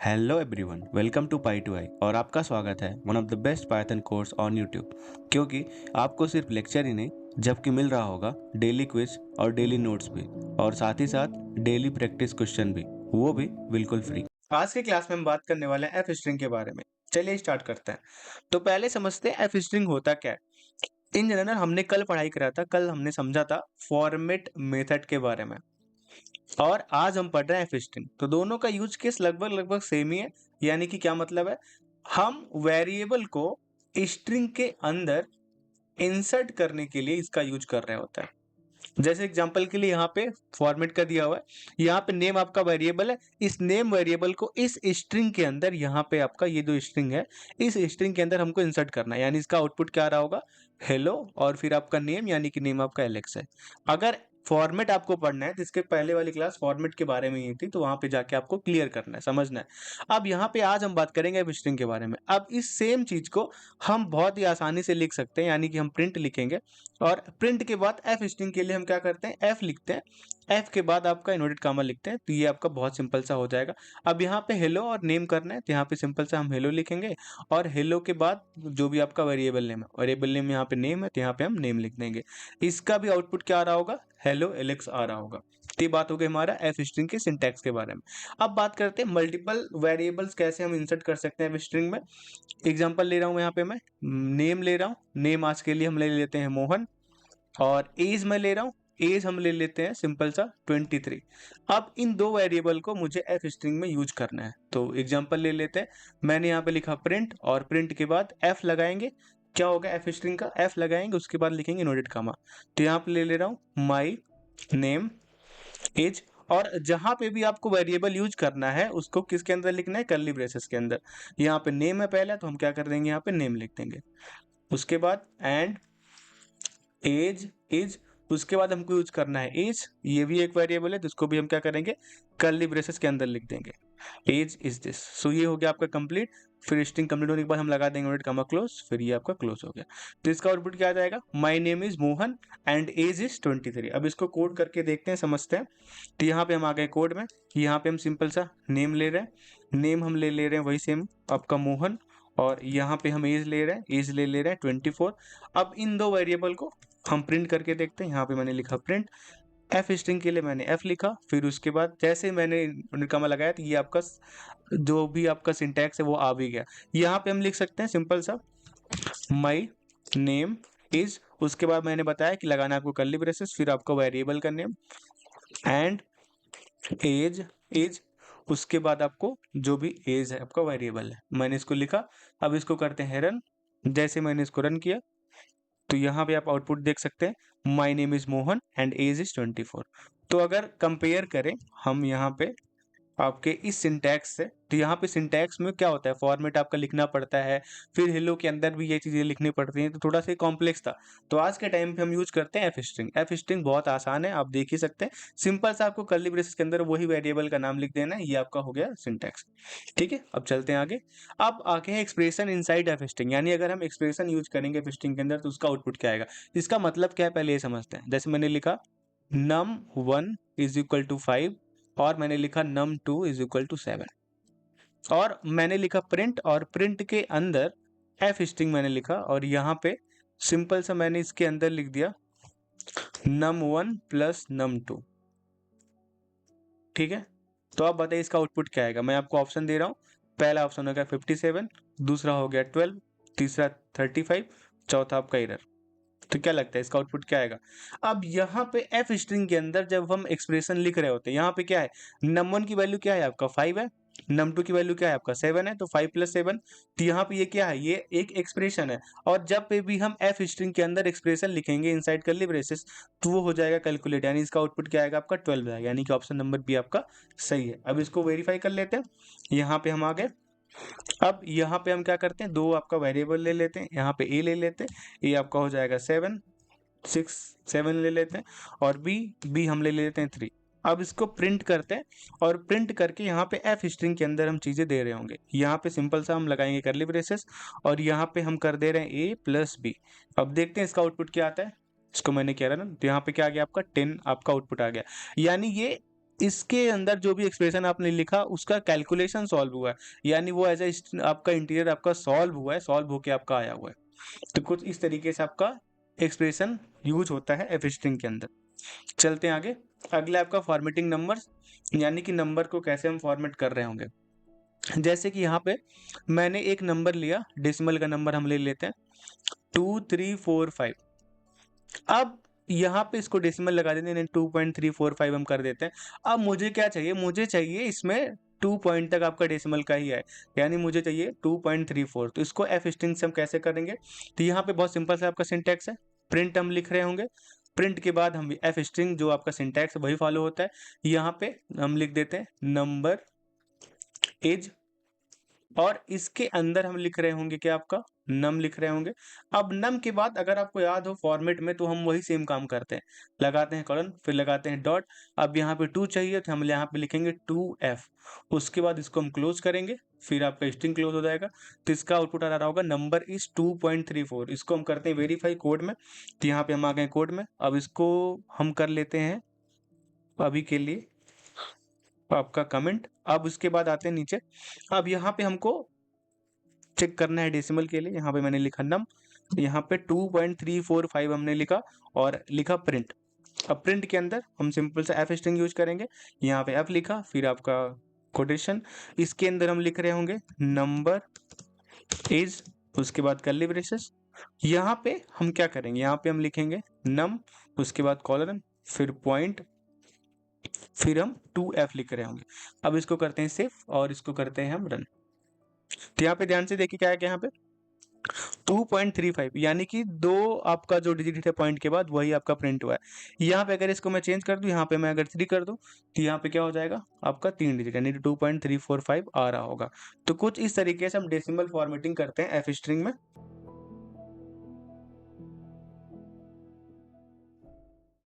Hello everyone, welcome to pi two I और आपका स्वागत है one of the best python course on YouTube. क्योंकि आपको सिर्फ लेक्चर ही नहीं जबकि मिल रहा होगा डेली क्विज और डेली नोट्स भी, और साथ ही साथ डेली प्रैक्टिस क्वेश्चन भी, वो भी बिल्कुल फ्री। आज के क्लास में हम बात करने वाले हैं एफ स्ट्रिंग के बारे में। चलिए स्टार्ट करते हैं। तो पहले समझते हैं एफ स्ट्रिंग होता क्या है। इन जनरल हमने कल पढ़ाई करा था, कल हमने समझा था फॉर्मेट मेथड के बारे में, और आज हम पढ़ रहे हैं एफ स्ट्रिंग। तो दोनों का यूज केस लगभग लगभग सेम ही है। यानी कि क्या मतलब है, हम वेरिएबल को स्ट्रिंग के अंदर इंसर्ट करने के लिए इसका यूज कर रहे होता है। जैसे एग्जांपल के लिए यहाँ पे फॉर्मेट का दिया हुआ है, यहाँ पे नेम आपका वेरिएबल है, इस नेम वेरिएबल को इस स्ट्रिंग के अंदर, यहाँ पे आपका ये जो स्ट्रिंग है, इस स्ट्रिंग के अंदर हमको इंसर्ट करना है। यानी इसका आउटपुट क्या आ रहा होगा, हेलो, और फिर आपका नेम, यानी कि नेम आपका एलेक्स है। अगर फॉर्मेट आपको पढ़ना है, जिसके पहले वाली क्लास फॉर्मेट के बारे में ही थी, तो वहां पे जाके आपको क्लियर करना है, समझना है। अब यहाँ पे आज हम बात करेंगे अब स्ट्रिंग के बारे में। अब इस सेम चीज को हम बहुत ही आसानी से लिख सकते हैं, यानी कि हम प्रिंट लिखेंगे, और प्रिंट के बाद एफ स्ट्रिंग के लिए हम क्या करते हैं, एफ लिखते हैं, एफ के बाद आपका इनवर्टेड कॉमा लिखते हैं। तो ये आपका बहुत सिंपल सा हो जाएगा। अब यहाँ पे हेलो और नेम करना है, तो यहाँ पे सिंपल सा हम हेलो लिखेंगे, और हेलो के बाद जो भी आपका वेरिएबल नेम है, वेरिएबल नेम यहाँ पे नेम है, तो यहाँ पे हम नेम लिख देंगे। इसका भी आउटपुट क्या आ रहा होगा, हेलो एलेक्स आ रहा होगा। तो ये बात हो गई हमारा एफ स्ट्रिंग के सिंटैक्स के बारे में। अब बात करते हैं मल्टीपल वेरिएबल्स कैसे हम इंसर्ट कर सकते हैं स्ट्रिंग में। एग्जांपल ले रहा हूँ, यहाँ पे मैं नेम ले रहा हूँ, नेम आज के लिए हम ले लेते हैं मोहन, और एज में ले रहा हूँ, एज हम ले लेते हैं सिंपल सा 23। अब इन दो वेरिएबल को मुझे एफ स्ट्रिंग में यूज करना है। तो एग्जांपल ले लेते हैं, मैंने यहाँ पे लिखा प्रिंट, और प्रिंट के बाद एफ लगाएंगे। क्या होगा एफ स्ट्रिंग का, एफ लगाएंगे, उसके बाद लिखेंगे इनवर्टेड कॉमा। तो यहाँ पे ले ले रहा हूँ माई नेम एज, और जहां पे भी आपको वेरिएबल यूज करना है उसको किसके अंदर लिखना है, कर्ली ब्रेसेस के अंदर। यहाँ पे नेम है पहला, तो हम क्या कर देंगे, यहाँ पे नेम लिख देंगे। उसके बाद एंड एज इज, उसके बाद हमको यूज करना है एज, ये भी एक वेरिएबल है, जिसको भी हम क्या करेंगे, कर्ली ब्रेसेस के अंदर लिख देंगे, एज इज दिस। सो ये हो गया आपका कंप्लीट। फिर स्ट्रिंग कंप्लीट होने के बाद हम लगा देंगे इनवर्टेड कॉमा क्लोज, फिर ये आपका क्लोज हो गया। तो इसका आउटपुट क्या आ जाएगा, my name is Mohan and age is 23। अब इसको कोड करके देखते हैं, समझते हैं। तो यहाँ पे हम आ गए कोड में, यहाँ पे हम सिंपल सा नेम ले रहे हैं, नेम हम ले रहे हैं वही सेम आपका मोहन, और यहाँ पे हम एज ले रहे हैं, एज ले रहे हैं 24। अब इन दो वेरिएबल को हम प्रिंट करके देखते हैं। यहाँ पे मैंने लिखा प्रिंट, एफ स्ट्रिंग के लिए मैंने एफ लिखा, फिर उसके बाद जैसे मैंने निकमा लगाया, तो ये आपका जो भी आपका सिंटैक्स है वो आ भी गया। यहाँ पे हम लिख सकते हैं सिंपल सा माई नेम इज, उसके बाद मैंने बताया कि लगाना है आपको कर्ली ब्रेसेस, फिर आपका वेरिएबल का नेम, एंड एज इज, उसके बाद आपको जो भी एज है आपका वेरिएबल है, मैंने इसको लिखा। अब इसको करते हैं रन। जैसे मैंने इसको रन किया, तो यहाँ पे आप आउटपुट देख सकते हैं, my name is Mohan and age is 24। तो अगर कंपेयर करें हम यहाँ पे आपके इस सिंटैक्स से, तो यहाँ पे सिंटैक्स में क्या होता है, फॉर्मेट आपका लिखना पड़ता है, फिर हेलो के अंदर भी ये चीजें लिखनी पड़ती हैं, तो थोड़ा सा कॉम्प्लेक्स था। तो आज के टाइम पे हम यूज करते हैं एफ स्ट्रिंग। एफ स्ट्रिंग बहुत आसान है, आप देख ही सकते हैं। सिंपल सा आपको कर्ली ब्रेसेस के अंदर वही वेरिएबल का नाम लिख देना है, ये आपका हो गया सिंटैक्स। ठीक है, अब चलते हैं आगे। अब आगे है एक्सप्रेशन इनसाइड एफ स्ट्रिंग, यानी अगर हम एक्सप्रेशन यूज करेंगे एफ स्ट्रिंग के अंदर, तो उसका आउटपुट क्या आएगा। इसका मतलब क्या है, पहले ये समझते हैं। जैसे मैंने लिखा num1 इज इक्वल टू 5, और मैंने लिखा num2 इज इक्वल टू 7, और मैंने लिखा प्रिंट, और प्रिंट के अंदर एफ स्ट्रिंग मैंने लिखा, और यहाँ पे सिंपल सा मैंने इसके अंदर लिख दिया num1 प्लस num2। ठीक है, तो आप बताइए इसका आउटपुट क्या आएगा। मैं आपको ऑप्शन दे रहा हूँ, पहला ऑप्शन हो गया 57, दूसरा हो गया 12, तीसरा 35, चौथा आपका एरर। तो क्या लगता है इसका आउटपुट क्या आएगा। अब यहाँ पे एफ स्ट्रिंग के अंदर जब हम एक्सप्रेशन लिख रहे होते हैं, यहाँ पे क्या है, num1 की वैल्यू क्या है आपका 5 है, num2 की वैल्यू क्या है आपका 7 है, तो 5 प्लस 7। तो यहाँ पे ये क्या है, ये एक एक्सप्रेशन है, और जब पे भी हम एफ स्ट्रिंग के अंदर एक्सप्रेशन लिखेंगे इनसाइड कर्ली ब्रेसेस, तो वो हो जाएगा कैलकुलेट, यानी इसका आउटपुट क्या आएगा आपका 12 आएगा, यानी कि ऑप्शन नंबर बी आपका सही है। अब इसको वेरीफाई कर लेते हैं, यहाँ पे हम आ गए। अब यहाँ पे हम क्या करते हैं, दो आपका वेरिएबल ले लेते हैं, यहाँ पे ए ले लेते हैं, ए आपका हो जाएगा 7, 6, 7 ले लेते हैं, और बी हम ले लेते हैं 3। अब इसको प्रिंट करते हैं, और प्रिंट करके यहाँ पे एफ स्ट्रिंग के अंदर हम चीजें दे रहे होंगे। यहाँ पे सिंपल सा हम लगाएंगे कर्ली ब्रेसेस, और यहाँ पे हम कर दे रहे हैं ए प्लस बी। अब देखते हैं इसका आउटपुट क्या आता है। इसको मैंने किया ना, तो यहाँ पे क्या आ गया आपका 10 आपका आउटपुट आ गया। यानी ये इसके अंदर जो भी एक्सप्रेशन आपने लिखा उसका कैलकुलेशन सॉल्व हुआ है, यानी वो एज ए आपका इंटीरियर आपका सॉल्व हुआ है, सॉल्व होके आपका आया हुआ है। तो कुछ इस तरीके से आपका एक्सप्रेशन यूज होता है एफ स्ट्रिंग के अंदर। चलते हैं आगे। अगला आपका फॉर्मेटिंग नंबर्स, यानी कि नंबर को कैसे हम फॉर्मेट कर रहे होंगे। जैसे कि यहाँ पे मैंने एक नंबर लिया, डेसिमल का नंबर हम ले लेते हैं 2345। अब यहाँ पे इसको डेसिमल लगा देते हैं, 2.345 हम कर देते हैं। अब मुझे क्या चाहिए, मुझे चाहिए इसमें 2 पॉइंट तक आपका डेसिमल का ही है, यानी मुझे चाहिए 2.34। तो इसको एफ स्ट्रिंग से हम कैसे करेंगे, तो यहाँ पे बहुत सिंपल सा आपका सिंटैक्स है। प्रिंट हम लिख रहे होंगे, प्रिंट के बाद हम एफ स्ट्रिंग जो आपका सिंटैक्स वही फॉलो होता है। यहाँ पे हम लिख देते हैं नंबर इज, और इसके अंदर हम लिख रहे होंगे क्या, आपका नम लिख रहे होंगे। अब नम के बाद अगर आपको याद हो फॉर्मेट में, तो हम वही सेम काम करते हैं, लगाते हैं कॉलन, फिर लगाते हैं डॉट। अब यहाँ पे 2 चाहिए तो हम यहाँ पे लिखेंगे 2f। उसके बाद इसको हम क्लोज करेंगे, फिर आपका स्ट्रिंग क्लोज हो जाएगा। तो इसका आउटपुट आ रहा होगा नंबर इज 2.34। इसको हम करते हैं वेरीफाई कोड में। तो यहाँ पे हम आ गए कोड में। अब इसको हम कर लेते हैं अभी के लिए आपका कमेंट। अब उसके बाद आते हैं नीचे। अब यहाँ पे हमको चेक करना है डेसिमल के लिए, यहाँ पे मैंने लिखा नम, यहाँ पे 2.345 हमने लिखा और लिखा प्रिंट। अब प्रिंट के अंदर हम सिंपल सा एफ स्ट्रिंग यूज करेंगे। यहाँ पे एफ लिखा, फिर आपका कोटेशन, इसके अंदर हम लिख रहे होंगे नंबर इज, उसके बाद कर्ली ब्रेसेस। यहाँ पे हम क्या करेंगे, यहाँ पे हम लिखेंगे नम, उसके बाद कॉलन, फिर पॉइंट, फिर हम 2f लिख रहे होंगे। अब इसको करते हैं सेव और इसको करते हैं हम रन। तो यहाँ पे ध्यान से देखिए क्या है कि यहाँ पे 2.35, यानी कि 2 आपका जो डिजिट है पॉइंट के बाद वही आपका प्रिंट हुआ है। यहाँ पे अगर इसको मैं चेंज कर दूं, यहाँ पे मैं अगर 3 कर दूं, तो यहाँ पे क्या हो जाएगा आपका 3 डिजिट, यानी 2.345 आ रहा होगा। तो कुछ इस तरीके से हम डेसिमल फॉर्मेटिंग करते हैं एफ स्ट्रिंग में।